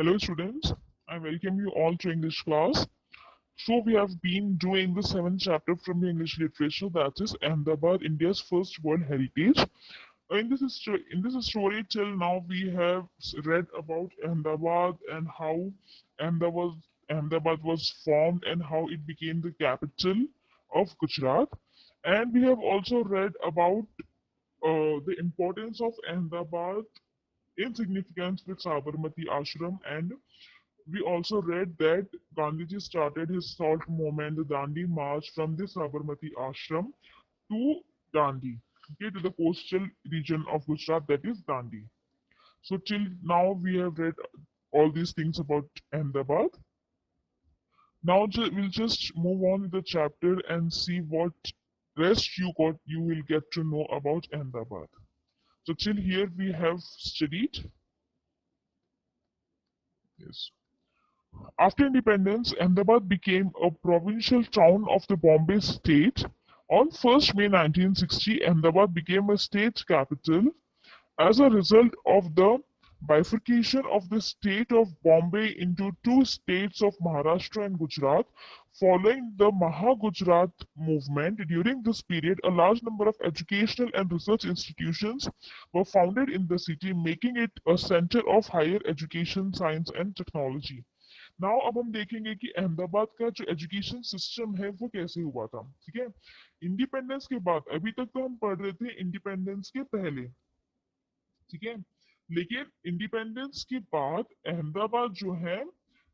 Hello students, I welcome you all to English class. So we have been doing the seventh chapter from the English literature, that is Ahmedabad, India's first World Heritage. In this story till now we have read about Ahmedabad and how Ahmedabad, Ahmedabad was formed and how it became the capital of Gujarat. And we have also read about the importance of Ahmedabad in significance with Sabarmati Ashram, and we also read that Gandhiji started his salt movement, the Dandi March, from the Sabarmati Ashram to Dandi, okay, to the coastal region of Gujarat, that is Dandi. So till now we have read all these things about Ahmedabad. Now we'll just move on with the chapter and see what rest you will get to know about Ahmedabad. So till here we have studied. Yes. After independence, Ahmedabad became a provincial town of the Bombay state. On 1st May 1960, Ahmedabad became a state capital as a result of the bifurcation of the state of Bombay into two states of Maharashtra and Gujarat. Following the Maha-Gujarat movement, during this period, a large number of educational and research institutions were founded in the city, making it a center of higher education, science and technology. Now अब हम देखेंगे कि अहमदाबाद का जो education system है वो कैसे हुआ था। ठीक है, इंडिपेंडेंस के बाद, अभी तक तो हम पढ़ रहे थे इंडिपेंडेंस के पहले, ठीक है, लेकिन इंडिपेंडेंस के बाद अहमदाबाद जो है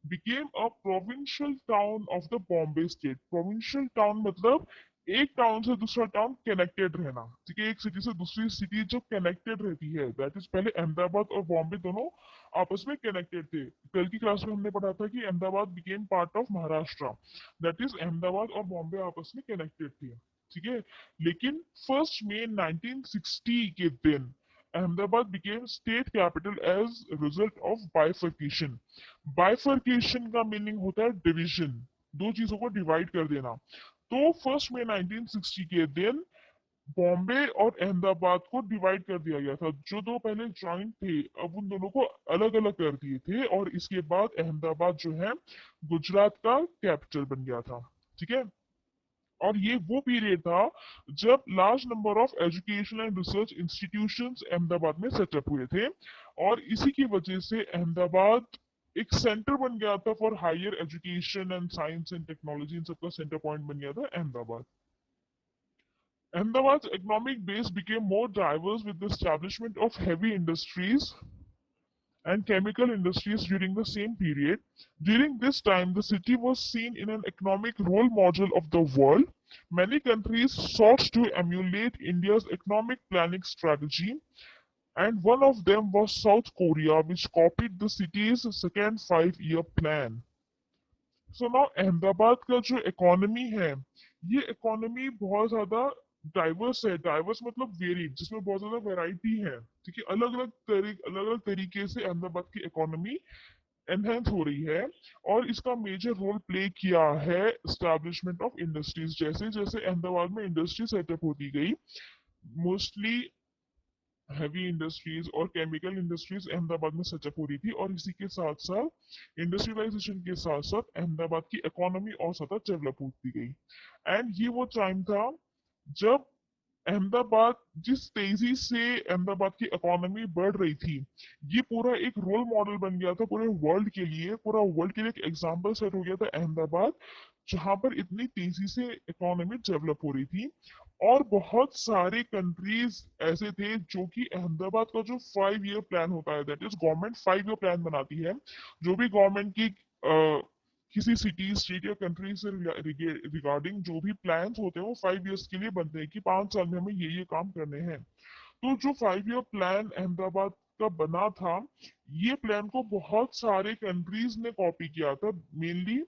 became a provincial town of the Bombay state. Provincial town मतलब एक टाउन से दूसरा टाउन कनेक्टेड रहना, ठीक है, एक सिटी से दूसरी सिटी जो कनेक्टेड रहती है, दैट इज, पहले अहमदाबाद और बॉम्बे दोनों आपस में कनेक्टेड थे। कल की क्लास में हमने पढ़ा था कि Ahmedabad became part of Maharashtra, that is Ahmedabad और बॉम्बे आपस में कनेक्टेड थे। ठीक है, लेकिन 1 मई 1960 के दिन Ahmedabad became state capital as a result of bifurcation. Bifurcation का मीनिंग होता है डिवीजन, दो चीजों को डिवाइड कर देना। तो 1 मई 1960 के दिन बॉम्बे और अहमदाबाद को डिवाइड कर दिया गया था। जो दो पहले जॉइंट थे अब उन दोनों को अलग अलग कर दिए थे, और इसके बाद अहमदाबाद जो है गुजरात का कैपिटल बन गया था। ठीक है, और ये वो पीरियड था जब large number of education and research institutions Ahmedabad में सेटअप हुए थे, और इसी की वजह से अहमदाबाद एक सेंटर बन गया था for higher education and science and technology. इन सबका सेंटर पॉइंट बन गया था Ahmedabad. Ahmedabad's economic base became more diverse with the establishment of heavy industries and chemical industries during the same period. During this time, the city was seen in an economic role model of the world. Many countries sought to emulate India's economic planning strategy, and one of them was South Korea, which copied the city's second five-year plan. So now Ahmedabad का जो economy है, ये economy बहुत ज्यादा diverse है। Diverse मतलब varied, जिसमें बहुत ज्यादा वैरायटी है। ठीक है, अलग अलग तरीके से अहमदाबाद की इकोनॉमी एनहेंस हो रही है, और इसका मेजर रोल प्ले किया है एस्टैब्लिशमेंट ऑफ इंडस्ट्रीज। जैसे जैसे अहमदाबाद में इंडस्ट्री सेटअप होती गई, मोस्टली हैवी इंडस्ट्रीज और केमिकल इंडस्ट्रीज अहमदाबाद में सेटअप हो रही थी, और इसी के साथ साथ इंडस्ट्रियलाइजेशन के साथ साथ अहमदाबाद की इकोनॉमी और ज्यादा डेवलप होती गई। एंड ये वो टाइम था जब अहमदाबाद, जिस तेजी से अहमदाबाद की इकोनॉमी बढ़ रही थी, ये पूरा एक रोल मॉडल बन गया था पूरे वर्ल्ड के लिए। पूरा वर्ल्ड के लिए एक एग्जाम्पल सेट हो गया था अहमदाबाद, जहां पर इतनी तेजी से इकोनॉमी डेवलप हो रही थी। और बहुत सारे कंट्रीज ऐसे थे जो कि अहमदाबाद का जो 5 ईयर प्लान होता है, that is government 5 year plan बनाती है। जो भी गवर्नमेंट की किसी सिटी स्टेट या कंट्री से रिगार्डिंग जो भी प्लान्स होते हैं वो 5 ईयर्स के लिए बनते हैं कि 5 साल में हमें ये काम करने हैं। तो जो 5 ईयर प्लान अहमदाबाद का बना था, ये प्लान को बहुत सारे कंट्रीज ने कॉपी किया था। मेनली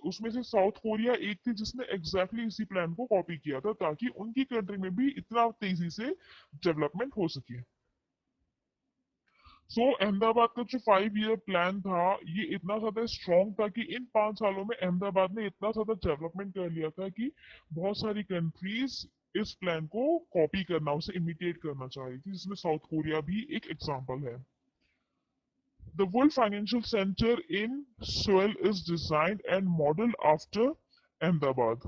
उसमें से साउथ कोरिया एक थी जिसने एग्जैक्टली इसी प्लान को कॉपी किया था, ताकि उनकी कंट्री में भी इतना तेजी से डेवलपमेंट हो सके। सो अहमदाबाद का जो 5 ईयर प्लान था, ये इतना ज्यादा स्ट्रॉन्ग था कि इन 5 सालों में अहमदाबाद ने इतना ज्यादा डेवलपमेंट कर लिया था कि बहुत सारी कंट्रीज इस प्लान को कॉपी करना, उसे इमिटेट करना चाह रही थी, जिसमें साउथ कोरिया भी एक एग्जाम्पल है। The World Financial Center in Seoul is designed and modeled after Ahmedabad.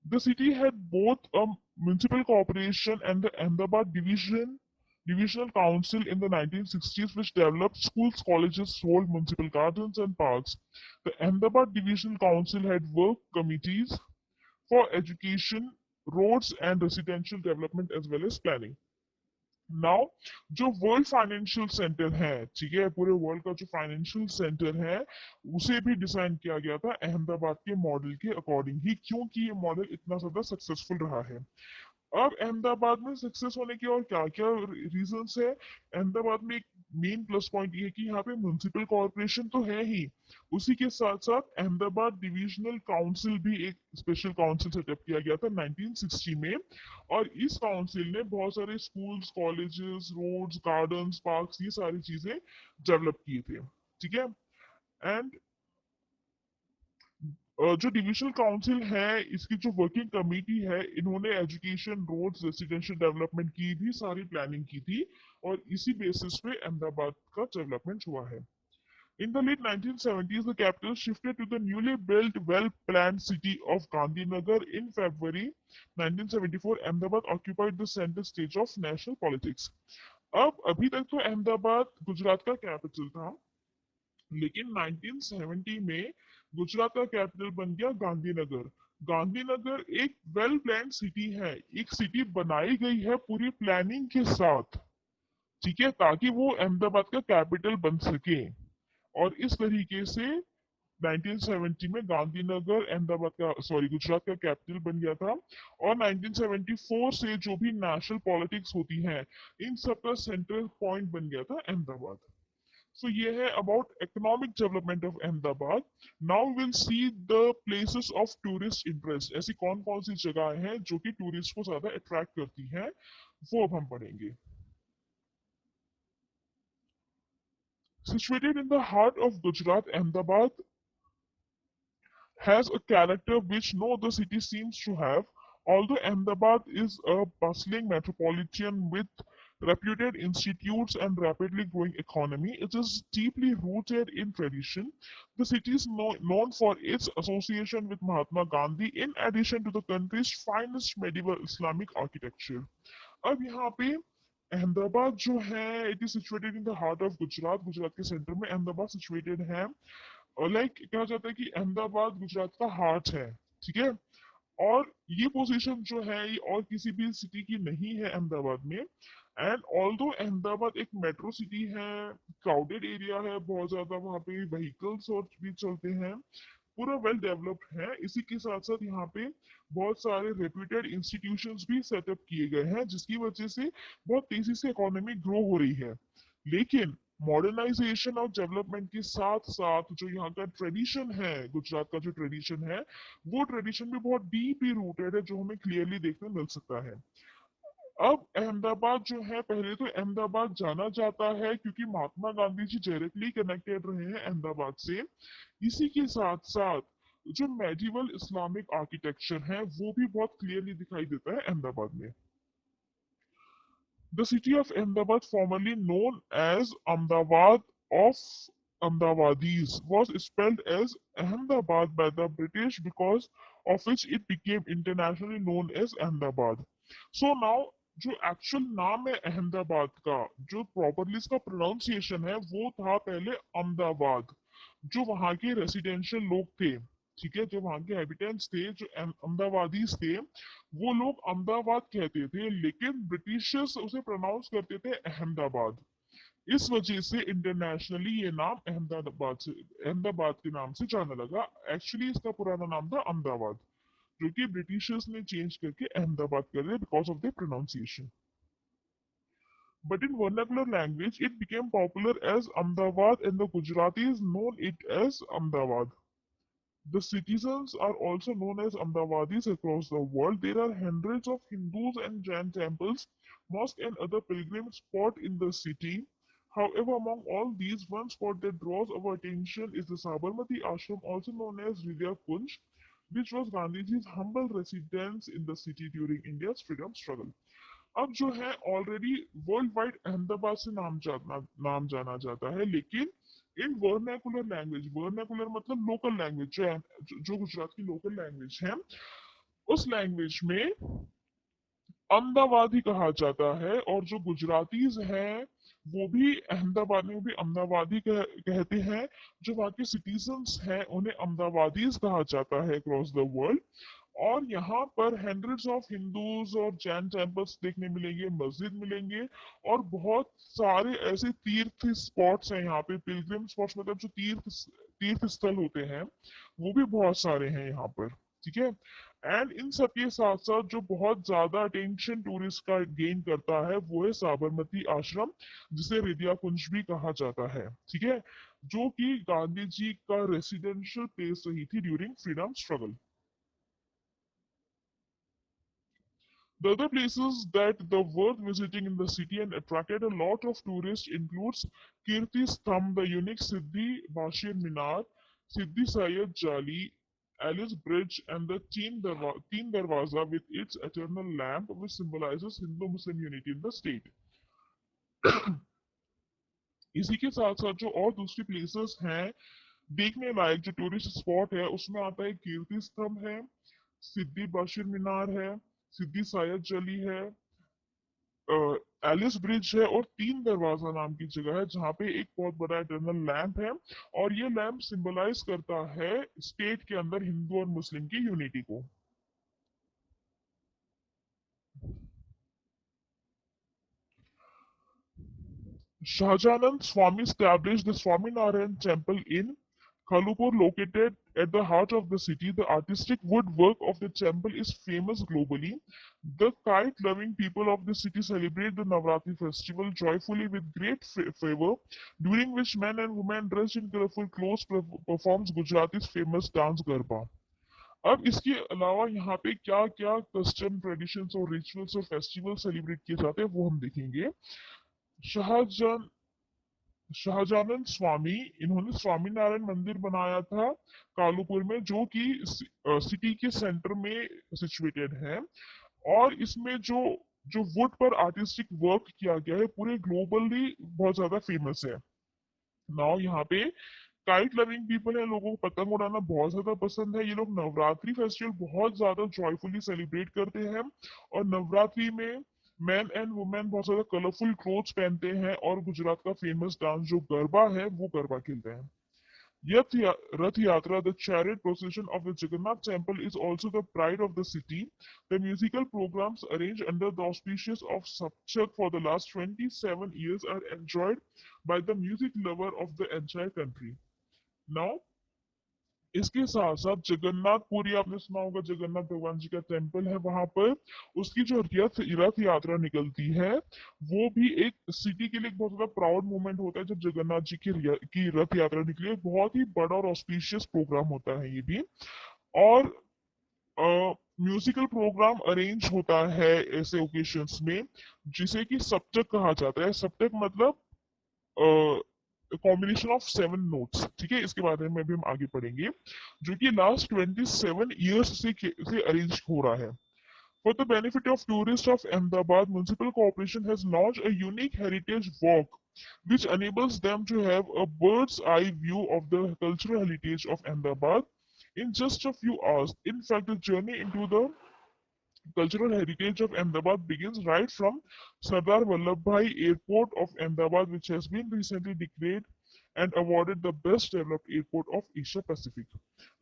The city had both a municipal corporation and the Ahmedabad Divisional Council in the 1960s, which developed schools, colleges, Seoul municipal gardens, and parks. The Ahmedabad Divisional Council had work committees for education, roads, and residential development as well as planning. Now जो world financial centre है, ठीक है, पूरे world का जो financial centre है उसे भी डिजाइन किया गया था अहमदाबाद के मॉडल के अकॉर्डिंग ही, क्योंकि ये मॉडल इतना ज्यादा सक्सेसफुल रहा है। अब अहमदाबाद में सक्सेस होने के और क्या क्या रीजंस है। अहमदाबाद में एक मेन प्लस पॉइंट ये है कि यहाँ पे म्युनिसिपल कॉर्पोरेशन तो है ही, उसी के साथ साथ अहमदाबाद डिविजनल काउंसिल भी एक स्पेशल काउंसिल सेटअप किया गया था 1960 में। और इस काउंसिल ने बहुत सारे schools, colleges, roads, gardens, parks, ये सारी चीजें डेवलप किए थे, ठीक है। एंड जो डिविजनल काउंसिल है, इसकी जो वर्किंग कमेटी है, इन्होंने एजुकेशन, रोड्स, रेसिडेंशियल डेवलपमेंट की भी सारी प्लानिंग की थी और इसी बेसिस पे अहमदाबाद का डेवलपमेंट हुआ है। In the late 1970s, the capital shifted to the newly built, well-planned city of Gandhinagar. In February 1974, Ahmedabad occupied the center stage of national politics. अब अभी तक तो अहमदाबाद गुजरात का कैपिटल था, लेकिन 1970 में गुजरात का कैपिटल बन गया गांधीनगर। गांधीनगर एक वेल प्लान सिटी है, एक सिटी बनाई गई है पूरी प्लानिंग के साथ, ठीक है, ताकि वो अहमदाबाद का कैपिटल बन सके। और इस तरीके से 1970 में गांधीनगर अहमदाबाद का, सॉरी, गुजरात का कैपिटल बन गया था। और 1974 से जो भी नेशनल पॉलिटिक्स होती है, इन सब का सेंट्रल पॉइंट बन गया था अहमदाबाद। So ये है about economic development of Ahmedabad. Now we'll see the places of tourist interest. ऐसी कौन कौन सी जगह हैं जो कि टूरिस्ट को ज्यादा अट्रैक्ट करती हैं, वो अब हम पढ़ेंगे। Situated in the heart of Gujarat, Ahmedabad has a character which no other city seems to have. Although Ahmedabad is a bustling metropolitan with reputed institutes and rapidly growing economy, it is deeply rooted in tradition. The city is known for its association with Mahatma Gandhi, in addition to the country's finest medieval Islamic architecture. अब यहाँ पे अहमदाबाद जो है, it is situated in the heart of Gujarat, Gujarat के centre में Ahmedabad situated है। और like कहा जाता है कि अहमदाबाद गुजरात का हार्ट है, ठीक है। और ये पोजीशन जो है ये और किसी भी सिटी की नहीं है अहमदाबाद में। एंड ऑल्दो अहमदाबाद एक मेट्रो सिटी है, क्राउडेड एरिया है बहुत ज्यादा, वहाँ पे व्हीकल्स और भी चलते हैं, पूरा वेल डेवलप्ड है। इसी के साथ साथ यहाँ पे बहुत सारे रेप्यूटेड इंस्टीट्यूशंस भी सेटअप किए गए हैं, जिसकी वजह से बहुत तेजी से इकोनॉमी ग्रो हो रही है। लेकिन मॉडर्नाइजेशन और डेवलपमेंट के साथ साथ जो यहाँ का ट्रेडिशन है, गुजरात का जो ट्रेडिशन है, वो ट्रेडिशन भी बहुत डीपली रूटेड है, जो हमें क्लियरली देखने मिल सकता है। अब अहमदाबाद जो है, पहले तो अहमदाबाद जाना जाता है क्योंकि महात्मा गांधी जी डायरेक्टली कनेक्टेड रहे हैं अहमदाबाद से। इसी के साथ साथ जो मेडिवल इस्लामिक आर्किटेक्चर है वो भी बहुत क्लियरली दिखाई देता है अहमदाबाद में। The city of Ahmedabad, formerly known as Ahmedabad of Ahmedabadis, was spelled as Ahmedabad by the British, because of which it became internationally known as Ahmedabad. So now जो actual नाम है अहमदाबाद का, जो प्रॉपरली इसका प्रोनाउंसिएशन है, वो था पहले अहमदाबाद। जो वहाँ के रेसिडेंशियल लोग थे, ठीक है, जो वहाँ के हैबिटेंट्स थे, जो अहमदाबादीज थे, वो लोग अहमदाबाद कहते थे, लेकिन ब्रिटिशर्स उसे प्रोनाउंस करते थे अहमदाबाद। इस वजह से इंटरनेशनली ये नाम अहमदाबाद के नाम से जाना लगा। एक्चुअली इसका पुराना नाम था अहमदाबाद, जो कि ब्रिटिशर्स ने चेंज करके अहमदाबाद कर दिया because of the pronunciation. But in vernacular language, it became popular as Ahmedabad, and the Gujaratis known it as Ahmedabad. The citizens are also known as Ahmedabadis across the world. There are hundreds of Hindus and Jain temples, mosques, and other pilgrim spots in the city. However, among all these, one spot that draws our attention is the Sabarmati Ashram, also known as Vidya Kunj, which was Gandhiji's humble residence in the city during India's freedom struggle. अब जो है already world wide Ahmedabad से नाम जाना जाता है, लेकिन इन vernacular language, vernacular मतलब लोकल लैंग्वेज, जो गुजरात की लोकल लैंग्वेज है, उस लैंग्वेज में अहमदाबादी कहा जाता है। और जो गुजरातीज हैं वो भी अहमदाबाद में भी अहमदाबादी कहते हैं। जो वहाँ के सिटीजन्स हैं उन्हें अहमदाबादीज कहा जाता है अक्रॉस द वर्ल्ड। और यहाँ पर हंड्रेड्स ऑफ हिंदूज और जैन टेम्पल्स देखने मिलेंगे, मस्जिद मिलेंगे, और बहुत सारे ऐसे तीर्थ स्पॉट्स हैं यहाँ पे। पिलग्रिम स्पॉट्स मतलब जो तीर्थ स्थल होते हैं वो भी बहुत सारे हैं यहाँ पर। ठीक है। एंड इन सब के साथ साथ जो बहुत ज्यादा अटेंशन टूरिस्ट का गेन करता है वो है साबरमती आश्रम, जिसे हृदया कुंज भी कहा जाता है। ठीक है। जो कि गांधी जी का रेसिडेंशियल प्लेस रही थी during freedom struggle. The other places that the worth visiting in the city and attracted a lot of tourists includes Kirti Stambh, the unique Siddhi Bashir Minar, Siddhi Sayed Jali, Alice Bridge, and the Teen Darwaza with its eternal lamp, which symbolizes Hindu-Muslim unity in the state. इसी के साथ साथ जो और दूसरी places हैं देखने लायक, जो टूरिस्ट स्पॉट है, उसमें आता है कीर्ति स्तंभ है, सिद्धि बाशिर मीनार है, सिद्धि सायद जली है, एलिस ब्रिज है, और तीन दरवाजा नाम की जगह है जहाँ पे एक बहुत बड़ा इटरनल लैंप है। और ये लैंप सिंबलाइज करता है स्टेट के अंदर हिंदू और मुस्लिम की यूनिटी को। Shahjahan Swami established the Swaminarayan temple in Khalupur, located at the heart of the city. The artistic woodwork of the temple is famous globally. The kite-loving people of the city celebrate the Navratri festival joyfully with great fervor, during which men and women dressed in colorful clothes performs Gujarati's famous dance Garba. अब इसके अलावा यहाँ पे क्या क्या custom traditions और rituals और festival celebrate किए जाते हैं वो हम देखेंगे। शाहजहां शाहजानंद स्वामी, इन्होंने स्वामीनारायण मंदिर बनाया था कालूपुर में, जो कि सिटी के सेंटर में सिचुएटेड है। और इसमें जो जो वुड पर आर्टिस्टिक वर्क किया गया है पूरे ग्लोबली बहुत ज्यादा फेमस है। नाउ यहाँ पे काइट लविंग पीपल है, लोगों को पतंग उड़ाना बहुत ज्यादा पसंद है। ये लोग नवरात्रि फेस्टिवल बहुत ज्यादा जॉयफुली सेलिब्रेट करते हैं। और नवरात्रि में मैन एंड वुमेन बहुत ज्यादा कलरफुल क्लोथ्स पहनते हैं और गुजरात का फेमस डांस जो गरबा है वो गरबा खेलते हैं। Rath Yatra, the chariot procession of the Jagannath temple, is also the pride of the city. The musical programs arranged under the auspices of Sapchak for the last 27 years are enjoyed by the music lover of the entire country. Now, इसके साथ साथ जगन्नाथपुरी, आपने सुना होगा जगन्नाथ भगवान जी का temple है वहां पर, उसकी जो रथ यात्रा निकलती है वो भी एक सिटी के लिए एक बहुत ज्यादा प्राउड मोमेंट होता है। जब जगन्नाथ जी की रथ यात्रा निकली, बहुत ही बड़ा और ऑस्पिशियस प्रोग्राम होता है ये भी। और म्यूजिकल प्रोग्राम अरेंज होता है ऐसे ओकेशंस में, जिसे कि सप्तक कहा जाता है। सप्तक मतलब कॉम्बिनेशन ऑफ 7 नोट्स। ठीक है, इसके बारे में भी हम आगे पढ़ेंगे, जो कि लास्ट 27 ईयर्स से अरेंज हो रहा है। For the benefit of tourists of Ahmedabad, Municipal Corporation has launched a unique heritage walk which enables them to have a bird's eye view of the cultural heritage of Ahmedabad in just a few hours. In fact, the journey into the cultural heritage of Ahmedabad begins right from Sardar Vallabhbhai Airport of Ahmedabad, which has been recently declared and awarded the best developed airport of Asia Pacific.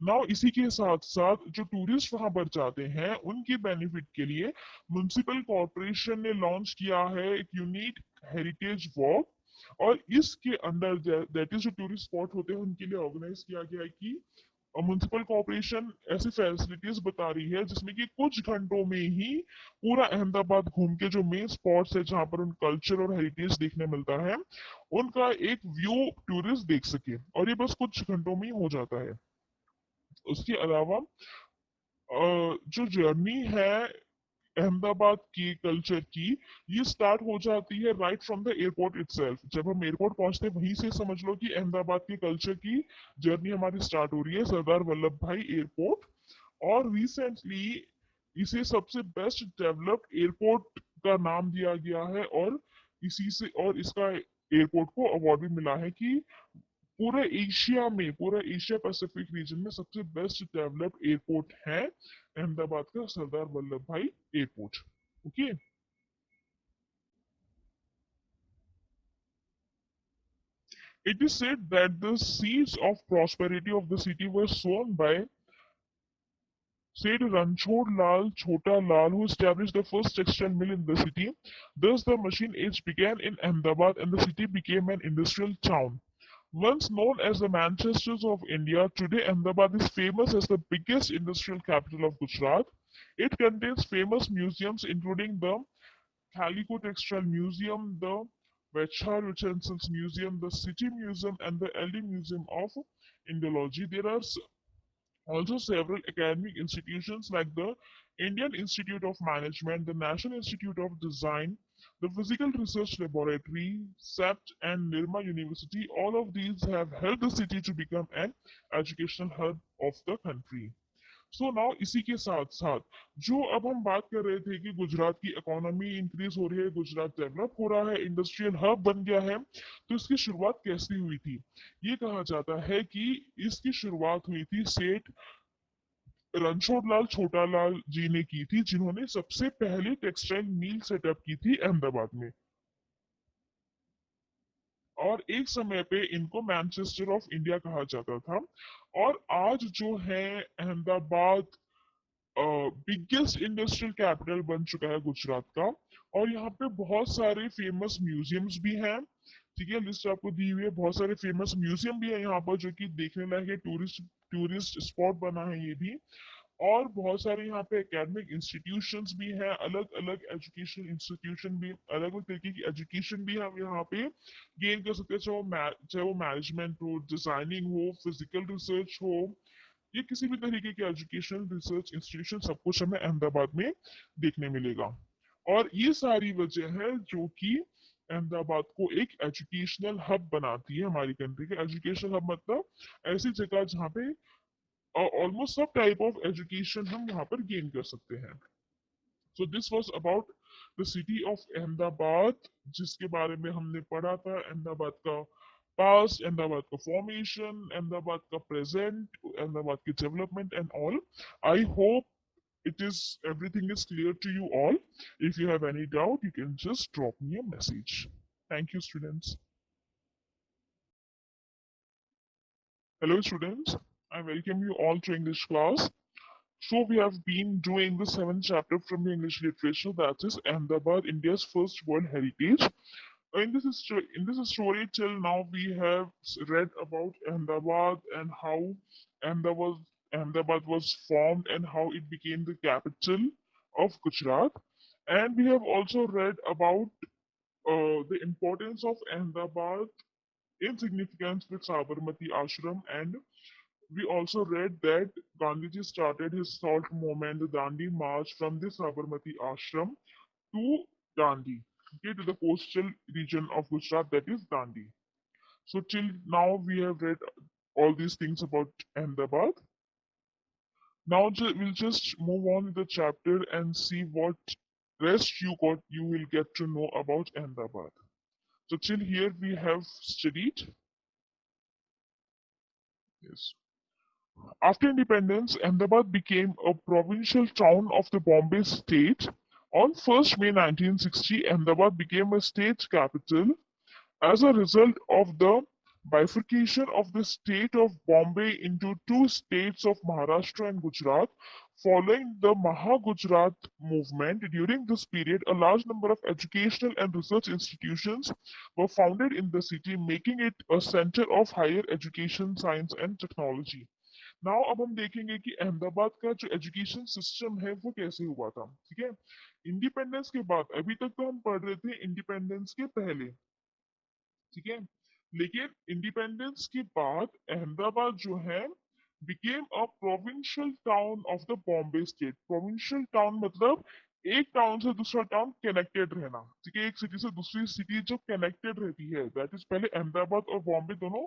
Now, इसी के साथ साथ जो tourist वहां पर जाते हैं उनके बेनिफिट के लिए म्युनिसिपल कॉरपोरेशन ने लॉन्च किया है एक यूनिक हेरिटेज वॉक। और इसके अंडर दैट इज जो टूरिस्ट स्पॉट होते हैं उनके लिए ऑर्गेनाइज किया गया है कि म्युनिसिपल कॉरपोरेशन ऐसी फैसिलिटीज बता रही है जिसमें कि कुछ घंटों में ही पूरा अहमदाबाद घूम के जो मेन स्पॉट्स है जहां पर उन कल्चर और हेरिटेज देखने मिलता है उनका एक व्यू टूरिस्ट देख सके, और ये बस कुछ घंटों में ही हो जाता है। उसके अलावा जो जर्नी है अहमदाबाद की कल्चर की, ये स्टार्ट हो जाती है right from the airport itself. जब हम एयरपोर्ट पहुंचते हैं वहीं से समझ लो कि अहमदाबाद की कल्चर की जर्नी हमारी स्टार्ट हो रही है सरदार वल्लभ भाई एयरपोर्ट। और रिसेंटली इसे सबसे बेस्ट डेवलप्ड एयरपोर्ट का नाम दिया गया है, और इसी से और इसका एयरपोर्ट को अवार्ड भी मिला है कि पूरे एशिया पैसिफिक रीजन में सबसे बेस्ट डेवलप्ड एयरपोर्ट है अहमदाबाद का सरदार वल्लभ भाई airport. Okay. It is said that the seeds of prosperity of the city were sown by Said Ranchod Lal Chota Lal, who established the first textile mill in the city. Thus, the machine age began in Ahmedabad and the city became an industrial town. Once known as the Manchesters of India, today Ahmedabad is famous as the biggest industrial capital of Gujarat. It contains famous museums including the Calico Textile Museum, the Vechar Utensils Museum, the City Museum, and the LD Museum of Indology. There are also several academic institutions like the Indian Institute of Management, the National Institute of Design, the Physical Research Laboratory, SEPT, and Nirma University. All of these have helped the city to become an educational hub of the country. So now इसी के साथ साथ जो अब हम बात कर रहे थे कि गुजरात की इकोनॉमी इंक्रीज हो रही है, गुजरात डेवलप हो रहा है, इंडस्ट्रियल हब बन गया है, तो इसकी शुरुआत कैसे हुई थी? ये कहा जाता है कि इसकी शुरुआत हुई थी सेठ रणछोड़ लाल छोटालाल जी ने की थी, जिन्होंने सबसे पहले टेक्सटाइल मिल सेटअप की थी अहमदाबाद में। और एक समय पे इनको मैनचेस्टर ऑफ इंडिया कहा जाता था। और आज जो है अहमदाबाद बिगेस्ट इंडस्ट्रियल कैपिटल बन चुका है गुजरात का। और यहाँ पे बहुत सारे फेमस म्यूजियम्स भी हैं। ठीक है, लिस्ट आपको दी हुई है, बहुत सारे फेमस म्यूजियम भी है यहाँ पर जो कि देखने लायक है, टूरिस्ट टूरिस्ट स्पॉट बना है ये भी। और बहुत सारे यहाँ पे एकेडमिक इंस्टीट्यूशंस भी हैं, अलग अलग एजुकेशन इंस्टीट्यूशन भी, अलग अलग तरीके की एजुकेशन भी हम यहाँ पे गेन कर सकते हैं, चाहे वो मैनेजमेंट हो, डिजाइनिंग हो, फिजिकल रिसर्च हो, ये किसी भी तरीके के एजुकेशन रिसर्च इंस्टीट्यूशन, सब कुछ हमें अहमदाबाद में देखने मिलेगा। और ये सारी वजह है जो कि अहमदाबाद को एक एजुकेशनल हब बनाती है। हमारी कंट्री का एजुकेशनल हब मतलब ऐसी जगह जहाँ पे ऑलमोस्ट सब टाइप ऑफ एजुकेशन हम वहाँ पर गेन कर सकते हैं। So this was about the city of Ahmedabad, जिसके बारे में हमने पढ़ा था अहमदाबाद का पास्ट, अहमदाबाद का फॉर्मेशन, अहमदाबाद का प्रेजेंट, अहमदाबाद की development and all. I hope it is everything is clear to you all. If you have any doubt, you can just drop me a message. Thank you, students. Hello, students. I welcome you all to English class. So we have been doing the seventh chapter from the English literature, that is Ahmedabad, India's first World Heritage. In this story till now we have read about Ahmedabad and how Ahmedabad, Ahmedabad was formed and how it became the capital of Gujarat. And we have also read about the importance of Ahmedabad in significance with Sabarmati Ashram, and we also read that Gandhiji started his salt movement, the Dandi March, from the Sabarmati Ashram to Dandi, okay, to the coastal region of Gujarat, that is Dandi. So till now we have read all these things about Ahmedabad. Now we'll just move on with the chapter and see what rest you will get to know about Ahmedabad. So till here we have studied. Yes. After independence, Ahmedabad became a provincial town of the Bombay state. On 1st May 1960, Ahmedabad became a state capital as a result of the bifurcation of the state of Bombay into two states of Maharashtra and Gujarat. Following the Maha-Gujarat movement, during this period, a large number of educational and research institutions were founded in the city, making it a center of higher education, science and technology. Now अब हम देखेंगे कि अहमदाबाद का जो education system है वो कैसे हुआ था। ठीक है, इंडिपेंडेंस के बाद, अभी तक तो हम पढ़ रहे थे इंडिपेंडेंस के पहले, ठीक है, लेकिन इंडिपेंडेंस के बाद अहमदाबाद जो है became a provincial town of the Bombay state. Provincial town मतलब एक टाउन से दूसरा टाउन कनेक्टेड रहना। ठीक है, एक सिटी से दूसरी सिटी जो कनेक्टेड रहती है, दैट इज, पहले अहमदाबाद और बॉम्बे दोनों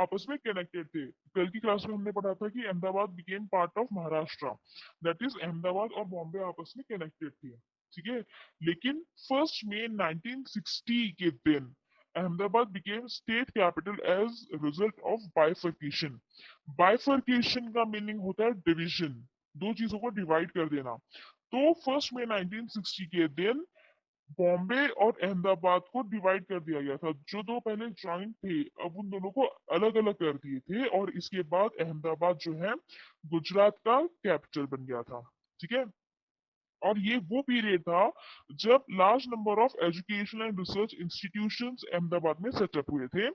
आपस में कनेक्टेड थे। कल की क्लास में हमने पढ़ा था कि Ahmedabad became part of Maharashtra, that is Ahmedabad और बॉम्बे आपस में कनेक्टेड थे। ठीक है। लेकिन 1 मई 1960 के दिन Ahmedabad became state capital as result of bifurcation. Bifurcation का मीनिंग होता है डिवीजन, दो चीजों को डिवाइड कर देना। तो 1 मई 1960 के दिन बॉम्बे और अहमदाबाद को डिवाइड कर दिया गया था। जो दो पहले ज्वाइंट थे अब उन दोनों को अलग अलग कर दिए थे, और इसके बाद अहमदाबाद जो है गुजरात का कैपिटल बन गया था। ठीक है। और ये वो पीरियड था जब large number of education and research institutions Ahmedabad में सेटअप हुए थे,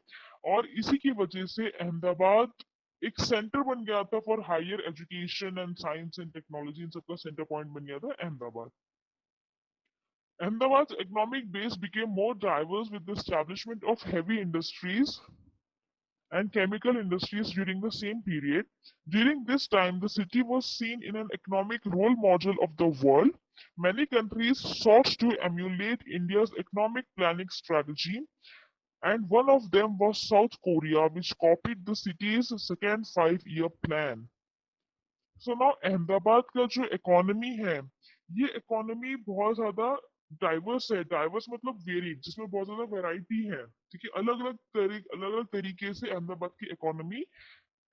और इसी की वजह से अहमदाबाद एक सेंटर बन गया था for higher education and science and technology. इन सबका सेंटर पॉइंट बन गया था Ahmedabad. Ahmedabad's economic base became more diverse with the establishment of heavy industries and chemical industries during the same period. During this time, the city was seen in an economic role model of the world. Many countries sought to emulate India's economic planning strategy, and one of them was South Korea, which copied the city's second five-year plan. So now Ahmedabad का जो economy है, ये economy बहुत ज्यादा diverse है। Diverse मतलब varied, जिसमें बहुत ज्यादा वैरायटी है। ठीक है। अलग अलग तरीके से अहमदाबाद की इकोनॉमी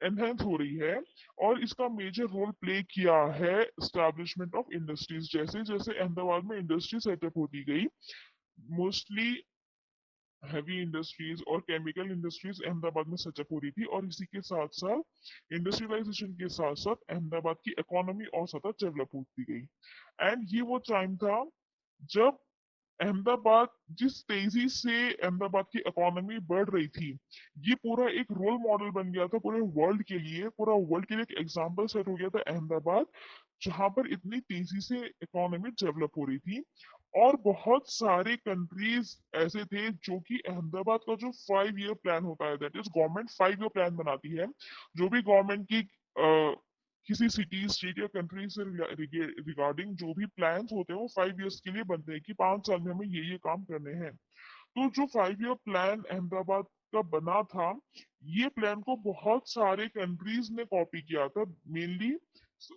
एनहेंस हो रही है, और इसका मेजर रोल प्ले किया है स्टैब्लिशमेंट ऑफ इंडस्ट्रीज। जैसे जैसे अहमदाबाद में इंडस्ट्री सेटअप होती गई, मोस्टली हैवी इंडस्ट्रीज और केमिकल इंडस्ट्रीज अहमदाबाद में सेटअप हो रही थी, और इसी के साथ साथ इंडस्ट्रियलाइजेशन के साथ साथ अहमदाबाद की इकोनॉमी और ज्यादा डेवलप होती गई। एंड ये वो टाइम था जब अहमदाबाद जिस तेजी से अहमदाबाद की इकोनॉमी बढ़ रही थी, ये पूरा एक रोल मॉडल बन गया था पूरे वर्ल्ड के लिए। पूरा वर्ल्ड के लिए एक एग्जाम्पल सेट हो गया था अहमदाबाद, जहां पर इतनी तेजी से इकोनॉमी डेवलप हो रही थी। और बहुत सारे कंट्रीज ऐसे थे जो कि अहमदाबाद का जो 5 ईयर प्लान होता है, that is government 5 year plan बनाती है। जो भी गवर्नमेंट की किसी सिटी स्टेट या कंट्री से रिगार्डिंग जो भी प्लान्स होते हैं वो 5 ईयर्स के लिए बनते हैं कि 5 साल में हमें ये काम करने हैं। तो जो 5 ईयर प्लान अहमदाबाद का बना था, ये प्लान को बहुत सारे कंट्रीज ने कॉपी किया था। मेनली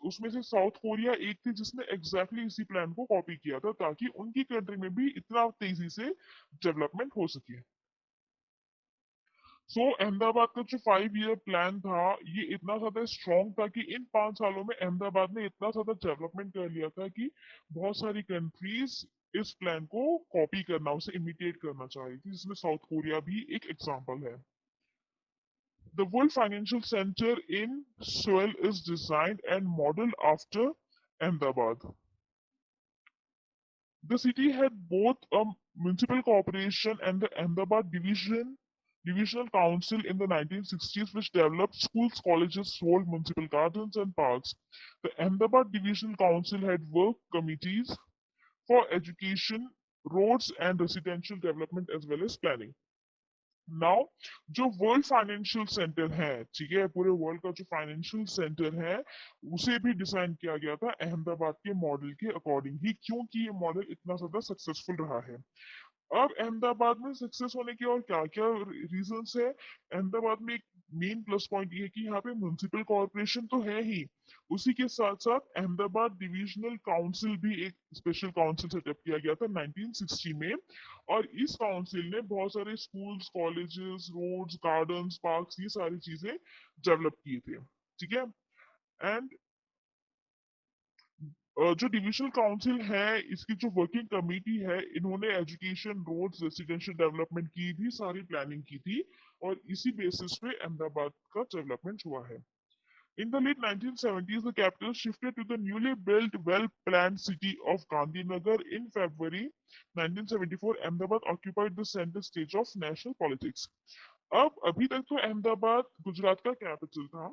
उसमें से साउथ कोरिया एक थी जिसने एग्जैक्टली इसी प्लान को कॉपी किया था, ताकि उनकी कंट्री में भी इतना तेजी से डेवलपमेंट हो सके। सो अहमदाबाद का जो 5 ईयर प्लान था, ये इतना ज्यादा स्ट्रॉन्ग था कि इन 5 सालों में अहमदाबाद ने इतना ज्यादा डेवलपमेंट कर लिया था कि बहुत सारी कंट्रीज इस प्लान को कॉपी करना, उसे इमिटेट करना चाह रही थी, जिसमें साउथ कोरिया भी एक एग्जाम्पल है। The World Financial Center in Seoul is designed and modeled after Ahmedabad. The city had both a municipal corporation and the Ahmedabad Divisional Council in the 1960s, which developed schools, colleges, sold municipal gardens and parks. The Ahmedabad Divisional Council had work committees for education, roads, and residential development as well as planning. Now जो world financial centre है, ठीक है, पूरे world का जो financial centre है, उसे भी डिजाइन किया गया था अहमदाबाद के मॉडल के अकॉर्डिंग ही, क्योंकि ये मॉडल इतना ज्यादा सक्सेसफुल रहा है। अब अहमदाबाद में सक्सेस होने के और क्या क्या रीजंस है। अहमदाबाद में एक मेन प्लस पॉइंट ये है कि यहाँ पे म्युनिसिपल कॉर्पोरेशन तो है ही, उसी के साथ साथ अहमदाबाद डिविजनल काउंसिल भी एक स्पेशल काउंसिल सेटअप किया गया था 1960 में। और इस काउंसिल ने बहुत सारे schools, colleges, roads, gardens, parks, ये सारी चीजें डेवलप किए थे। ठीक है। एंड जो डिविजनल काउंसिल है, इसकी जो वर्किंग कमेटी है, इन्होंने एजुकेशन, रोड्स, रेसिडेंशियल डेवलपमेंट की भी सारी प्लानिंग की थी, और इसी बेसिस पे अहमदाबाद का डेवलपमेंट हुआ है। In the late 1970s, the capital shifted to the newly built, well-planned city of Gandhinagar. In February 1974, Ahmedabad occupied the center stage of national politics. अब अभी तक तो अहमदाबाद गुजरात का कैपिटल था,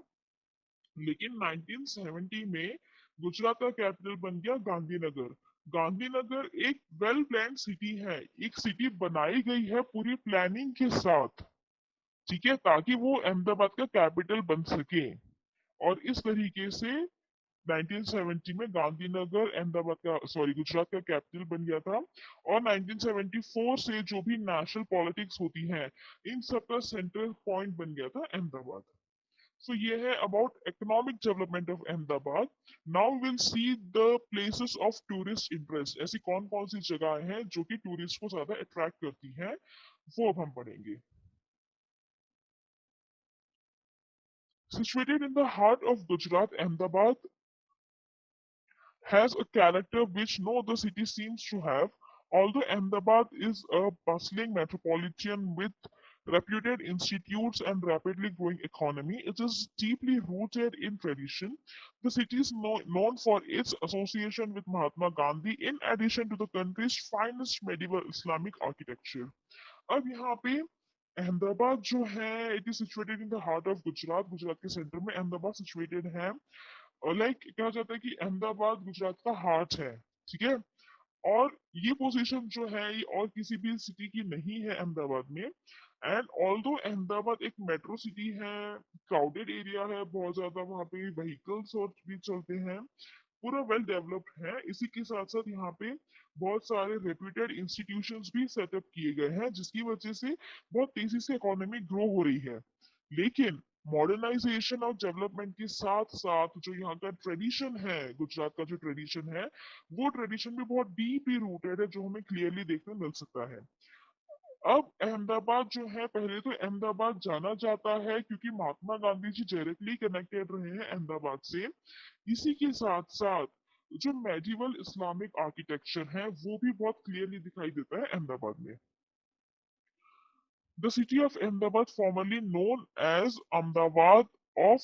लेकिन 1970 में गुजरात का कैपिटल बन गया गांधीनगर। गांधीनगर एक वेल प्लान सिटी है, एक सिटी बनाई गई है पूरी प्लानिंग के साथ, ठीक है, ताकि वो अहमदाबाद का कैपिटल बन सके। और इस तरीके से 1970 में गांधीनगर अहमदाबाद का, सॉरी, गुजरात का कैपिटल बन गया था। और 1974 से जो भी नेशनल पॉलिटिक्स होती है, इन सब का सेंट्रल पॉइंट बन गया था अहमदाबाद। So ये है about economic development of Ahmedabad. Now we'll see the places of tourist interest. ऐसी कौन कौन सी जगह हैं जो कि टूरिस्ट को ज्यादा अट्रैक्ट करती हैं, वो अब हम पढ़ेंगे. Situated in the heart of Gujarat, Ahmedabad has a character which no other city seems to have. Although Ahmedabad is a bustling metropolitan with reputed institutes and rapidly growing economy, it is deeply rooted in tradition. The city is known for its association with Mahatma Gandhi in addition to the country's finest medieval Islamic architecture. अब यहाँ पे अहमदाबाद जो है it is situated in the heart of Gujarat. Gujarat के centre में Ahmedabad situated है. और like कहा जाता है कि अहमदाबाद गुजरात का हार्ट है. ठीक है. और ये पोजीशन जो है ये और किसी भी सिटी की नहीं है अहमदाबाद में. एंड ऑल्दो अहमदाबाद एक मेट्रो सिटी है, क्राउडेड एरिया है बहुत ज्यादा, वहाँ पे व्हीकल्स और भी चलते हैं, पूरा वेल डेवलप्ड है. इसी के साथ साथ यहाँ पे बहुत सारे रेप्यूटेड इंस्टीट्यूशंस भी सेटअप किए गए हैं जिसकी वजह से बहुत तेजी से इकोनॉमी ग्रो हो रही है. लेकिन मॉडर्नाइजेशन और डेवलपमेंट के साथ साथ जो यहाँ का ट्रेडिशन है, गुजरात का जो ट्रेडिशन है, वो ट्रेडिशन भी बहुत डीपली रूटेड है जो हमें क्लियरली देखने मिल सकता है. अब अहमदाबाद जो है, पहले तो अहमदाबाद जाना जाता है क्योंकि महात्मा गांधी जी डायरेक्टली कनेक्टेड रहे हैं अहमदाबाद से. इसी के साथ साथ जो मेडिवल इस्लामिक आर्किटेक्चर है वो भी बहुत क्लियरली दिखाई देता है अहमदाबाद में. The city of Ahmedabad, formerly known as Ahmedabad of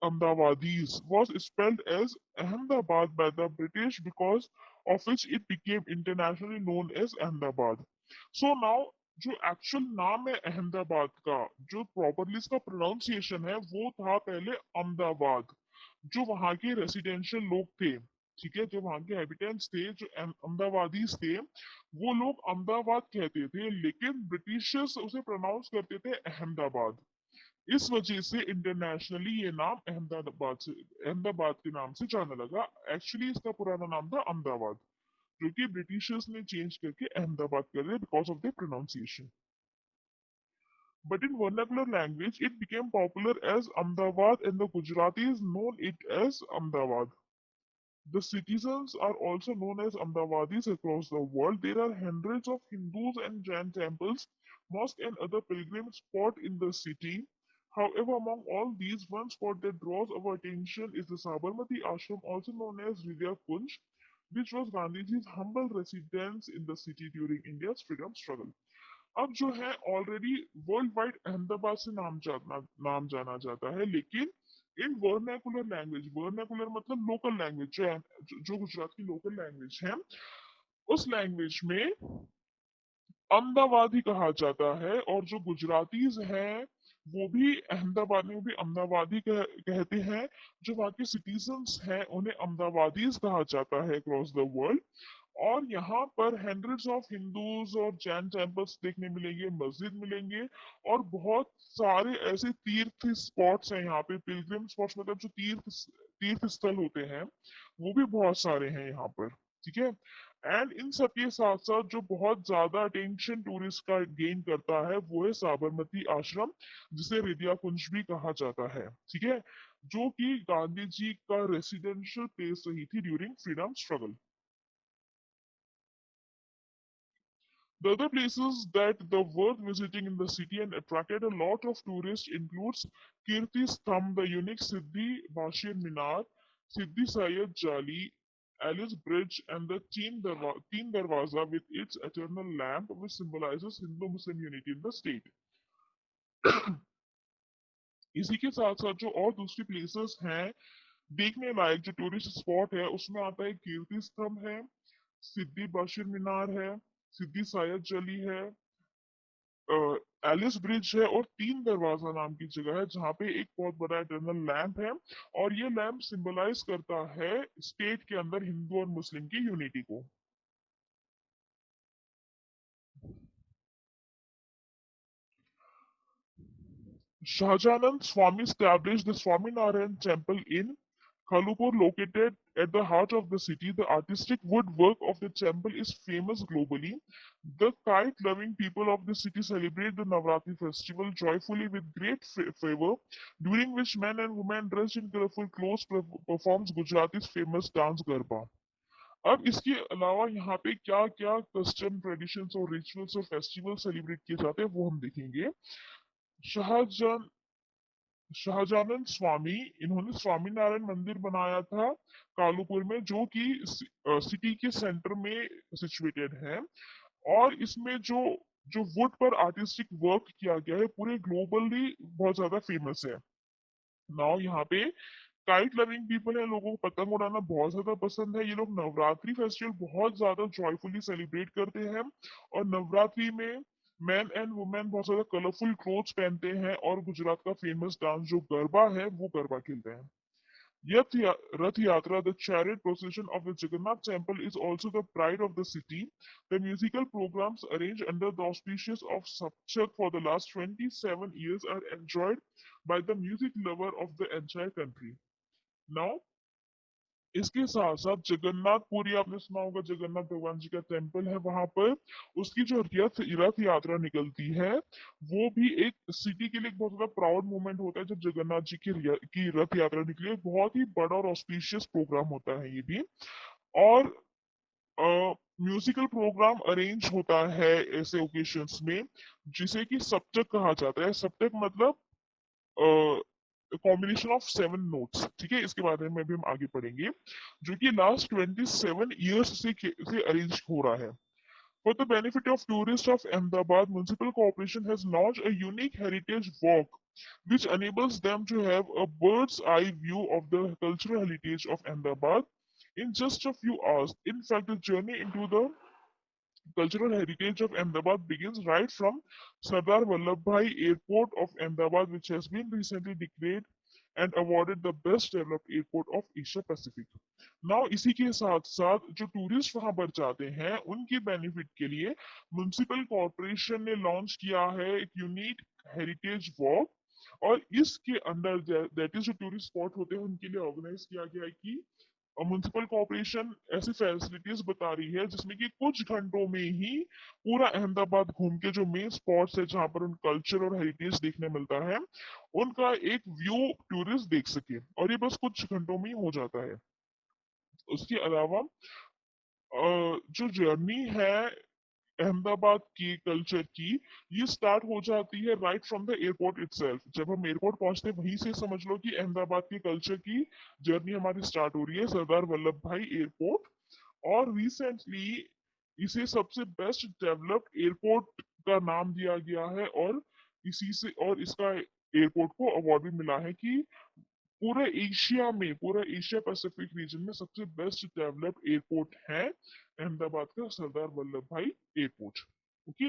Ahmedabadis, was spelled as Ahmedabad by the British because of which it became internationally known as Ahmedabad. So now जो actual नाम है अहमदाबाद का, जो प्रॉपरली इसका प्रोनाउंसिएशन है वो था पहले अहमदाबाद. जो वहाँ के रेसिडेंशियल लोग थे, ठीक है, जो वहाँ के हैबिटेंट्स थे, जो अहमदाबादीज थे, वो लोग अहमदाबाद कहते थे लेकिन ब्रिटिशर्स उसे प्रोनाउंस करते थे अहमदाबाद. इस वजह से इंटरनेशनली ये नाम अहमदाबाद के नाम से जाना लगा. एक्चुअली इसका पुराना नाम था अहमदाबाद, जो कि ब्रिटिशर्स ने चेंज करके अहमदाबाद कर दिया because of the pronunciation. But in vernacular language, it became popular as Ahmedabad and the Gujaratis known it as Ahmedabad. The citizens are also known as Ahmedabadis across the world. There are hundreds of Hindus and Jain temples, mosques, and other pilgrim spots in the city. However, among all these, one spot that draws our attention is the Sabarmati Ashram, also known as Vidya Kunj, which was Gandhiji's humble residence in the city during India's freedom struggle. अब जो है already world wide Ahmedabad से नाम जाना जाता है, लेकिन इन vernacular language, vernacular मतलब लोकल लैंग्वेज, जो गुजरात की लोकल लैंग्वेज है, उस लैंग्वेज में अहमदाबाद ही कहा जाता है. और जो गुजरातीज हैं वो भी अहमदाबाद में भी अहमदाबादी कहते हैं. जो वहाँ के सिटीजन्स हैं उन्हें अहमदाबादीज कहा जाता है अक्रॉस द वर्ल्ड. और यहाँ पर हंड्रेड्स ऑफ हिंदूज और जैन टेम्पल्स देखने मिलेंगे, मस्जिद मिलेंगे, और बहुत सारे ऐसे तीर्थ स्पॉट्स हैं यहाँ पे. पिलग्रिम स्पॉट्स मतलब जो तीर्थ स्थल होते हैं वो भी बहुत सारे हैं यहाँ पर. ठीक है. एंड इन सब के साथ साथ जो बहुत ज्यादा अटेंशन टूरिस्ट का गेन करता है वो है साबरमती आश्रम, जिसे हृदया कुंज भी कहा जाता है. ठीक है. जो कि गांधी जी का रेसिडेंशियल प्लेस रही थी during freedom struggle. The other places that the worth visiting in the city and attracted a lot of tourists includes Kirti Stambh, the unique Siddhi Bashir Minar, Siddhi Sayed Jali, Alice Bridge, and the Teen Darwaza with its eternal lamp, which symbolizes Hindu-Muslim unity in the state. इसी के साथ साथ जो और दूसरी places हैं देखने लायक, जो टूरिस्ट स्पॉट है, उसमें आता है कीर्ति स्तंभ है, सिद्धि बशीर मीनार है, सिद्धि सायद जली है, एलिस ब्रिज है, और तीन दरवाजा नाम की जगह है जहाँ पे एक बहुत बड़ा इटरनल लैंप है. और ये लैंप सिंबलाइज करता है स्टेट के अंदर हिंदू और मुस्लिम की यूनिटी को. Shahjahanand Swami established the Swaminarayan temple in Kalupur, located at the heart of the city, the artistic woodwork of the temple is famous globally. The kite-loving people of the city celebrate the Navratri festival joyfully with great fervor, during which men and women dressed in colorful clothes performs Gujarati's famous dance Garba. अब इसके अलावा यहाँ पे क्या क्या custom traditions और rituals और festival celebrate किए जाते हैं वो हम देखेंगे। शाहजहां शाहजानंद स्वामी, इन्होंने स्वामी नारायण मंदिर बनाया था कालूपुर में, जो कि सिटी के सेंटर में सिचुएटेड है। और इसमें जो जो वुड पर आर्टिस्टिक वर्क किया गया है पूरे ग्लोबली बहुत ज्यादा फेमस है। नाउ यहाँ पे काइट लविंग पीपल है, लोगों को पतंग उड़ाना बहुत ज्यादा पसंद है। ये लोग नवरात्रि फेस्टिवल बहुत ज्यादा जॉयफुली सेलिब्रेट करते हैं। और नवरात्रि में मैन एंड वुमेन बहुत ज्यादा कलरफुल क्लोथ्स पहनते हैं और गुजरात का फेमस डांस जो गरबा है वो गरबा खेलते हैं। Rath Yatra, the chariot procession of the Jagannath temple, is also the pride of the city. The musical programs arranged under the auspices of Sapchak for the last 27 years are enjoyed by the music lover of the entire country. Now, इसके साथ साथ जगन्नाथपुरी, आपने सुना होगा जगन्नाथ भगवान जी का temple है वहां पर, उसकी जो रथ रथ यात्रा निकलती है वो भी एक सिटी के लिए एक बहुत ज्यादा प्राउड मोमेंट होता है जब जगन्नाथ जी की रथ यात्रा निकली। बहुत ही बड़ा और ऑस्पिशियस प्रोग्राम होता है ये भी। और म्यूजिकल प्रोग्राम अरेंज होता है ऐसे ओकेशंस में जिसे कि सप्तक कहा जाता है। सप्तक मतलब कॉम्बिनेशन ऑफ 7 नोट्स, ठीक है। इसके बारे में भी हम आगे पढ़ेंगे, जो कि लास्ट 27 ईयर्स से अरेंज हो रहा है। For the benefit of tourists of Ahmedabad, Municipal Corporation has launched a unique heritage walk which enables them to have a bird's eye view of the cultural heritage of Ahmedabad in just a few hours. In fact, the journey into the cultural heritage of Ahmedabad begins right from Sardar Vallabhbhai Airport of Ahmedabad, which has been recently declared and awarded the best developed airport of Asia Pacific. Now, इसी के साथ साथ जो tourist वहां पर जाते हैं उनके बेनिफिट के लिए म्युनिसिपल कॉर्पोरेशन ने लॉन्च किया है एक यूनिक हेरिटेज वॉक। और इसके अंदर दैट इज जो टूरिस्ट स्पॉट होते हैं उनके लिए ऑर्गेनाइज किया गया है कि म्युनिसिपल कॉर्पोरेशन ऐसी फैसिलिटीज बता रही है जिसमें कि कुछ घंटों में ही पूरा अहमदाबाद घूम के जो मेन स्पॉट्स है जहां पर उन कल्चर और हेरिटेज देखने मिलता है उनका एक व्यू टूरिस्ट देख सके, और ये बस कुछ घंटों में ही हो जाता है। उसके अलावा जो जर्नी है अहमदाबाद की कल्चर की, ये स्टार्ट हो जाती है right from the airport itself. जब हम एयरपोर्ट पहुंचते हैं वहीं से समझ लो कि अहमदाबाद की कल्चर की जर्नी हमारी स्टार्ट हो रही है सरदार वल्लभ भाई एयरपोर्ट। और रिसेंटली इसे सबसे बेस्ट डेवलप्ड एयरपोर्ट का नाम दिया गया है। और इसी से और इसका एयरपोर्ट को अवार्ड भी मिला है कि पूरे एशिया पैसिफिक रीजन में सबसे बेस्ट डेवलप्ड एयरपोर्ट है अहमदाबाद का सरदार वल्लभ भाई airport. Okay.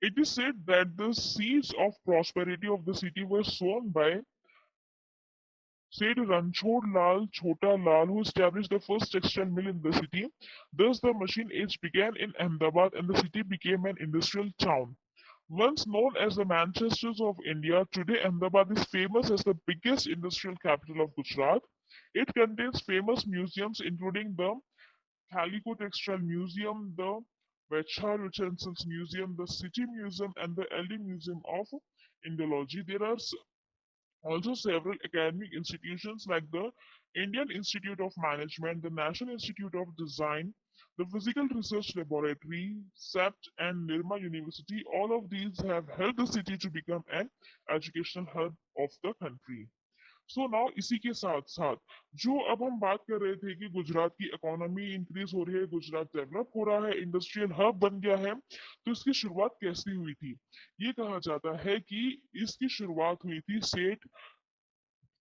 It is said that the seeds of prosperity of the city were sown by said Ranchod Lal Chota Lal, who established the first textile mill in the city. Thus, the machine age began in Ahmedabad and the city became an industrial town. Once known as the Manchesters of India, today Ahmedabad is famous as the biggest industrial capital of Gujarat. It contains famous museums including the Calico Textile Museum, the Vechar Utensils Museum, the City Museum, and the LD Museum of Indology. There are also several academic institutions like the Indian Institute of Management, the National Institute of Design, the Physical Research Laboratory, SEPT, and Nirma University. All of these have helped the city to become an educational hub of the country. So now इसी के साथ साथ जो अब हम बात कर रहे थे कि गुजरात की इकोनॉमी इंक्रीज हो रही है, गुजरात डेवलप हो रहा है, इंडस्ट्रियल हब बन गया है, तो इसकी शुरुआत कैसे हुई थी? ये कहा जाता है कि इसकी शुरुआत हुई थी सेठ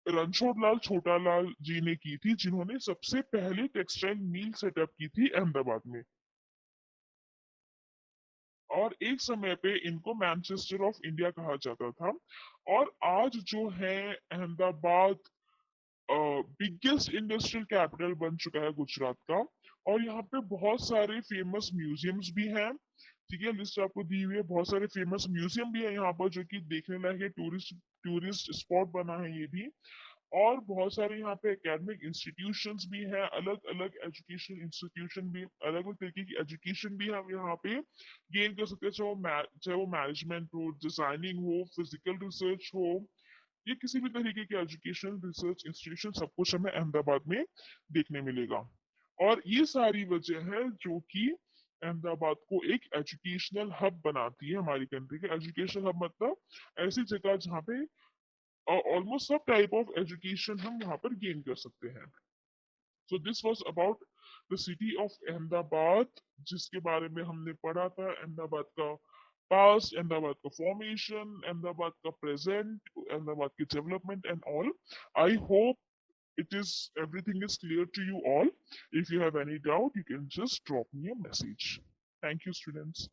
रणछोड़ लाल छोटा लाल जी ने की थी, जिन्होंने सबसे पहले टेक्सटाइल मिल सेटअप की थी अहमदाबाद में। और एक समय पे इनको मैनचेस्टर ऑफ इंडिया कहा जाता था। और आज जो है अहमदाबाद बिगेस्ट इंडस्ट्रियल कैपिटल बन चुका है गुजरात का। और यहाँ पे बहुत सारे फेमस म्यूजियम्स भी हैं। ठीक है, लिस्ट आपको दी हुई है, बहुत सारे फेमस म्यूजियम भी है यहाँ पर जो कि देखने लायक है, टूरिस्ट टूरिस्ट स्पॉट बना है ये भी। और बहुत सारे यहाँ पे एकेडमिक इंस्टीट्यूशंस भी हैं, अलग अलग एजुकेशन इंस्टीट्यूशन भी, अलग अलग तरीके की एजुकेशन भी हम यहाँ पे गेन कर सकते हैं, चाहे वो मैनेजमेंट हो, डिजाइनिंग हो, फिजिकल रिसर्च हो, ये किसी भी तरीके की एजुकेशन रिसर्च इंस्टीट्यूशन, सब कुछ हमें अहमदाबाद में देखने मिलेगा। और ये सारी वजह है जो कि अहमदाबाद को एक एजुकेशनल हब बनाती है, हमारी कंट्री के एजुकेशनल हब मतलब ऐसी जगह जहाँ पे ऑलमोस्ट सब टाइप ऑफ एजुकेशन हम वहाँ पर गेन कर सकते हैं। So this was about the city of Ahmedabad, जिसके बारे में हमने पढ़ा था, अहमदाबाद का पास्ट, अहमदाबाद का फॉर्मेशन, अहमदाबाद का प्रेजेंट, अहमदाबाद की development and all. I hope it is everything is clear to you all. If you have any doubt, you can just drop me a message. Thank you, students.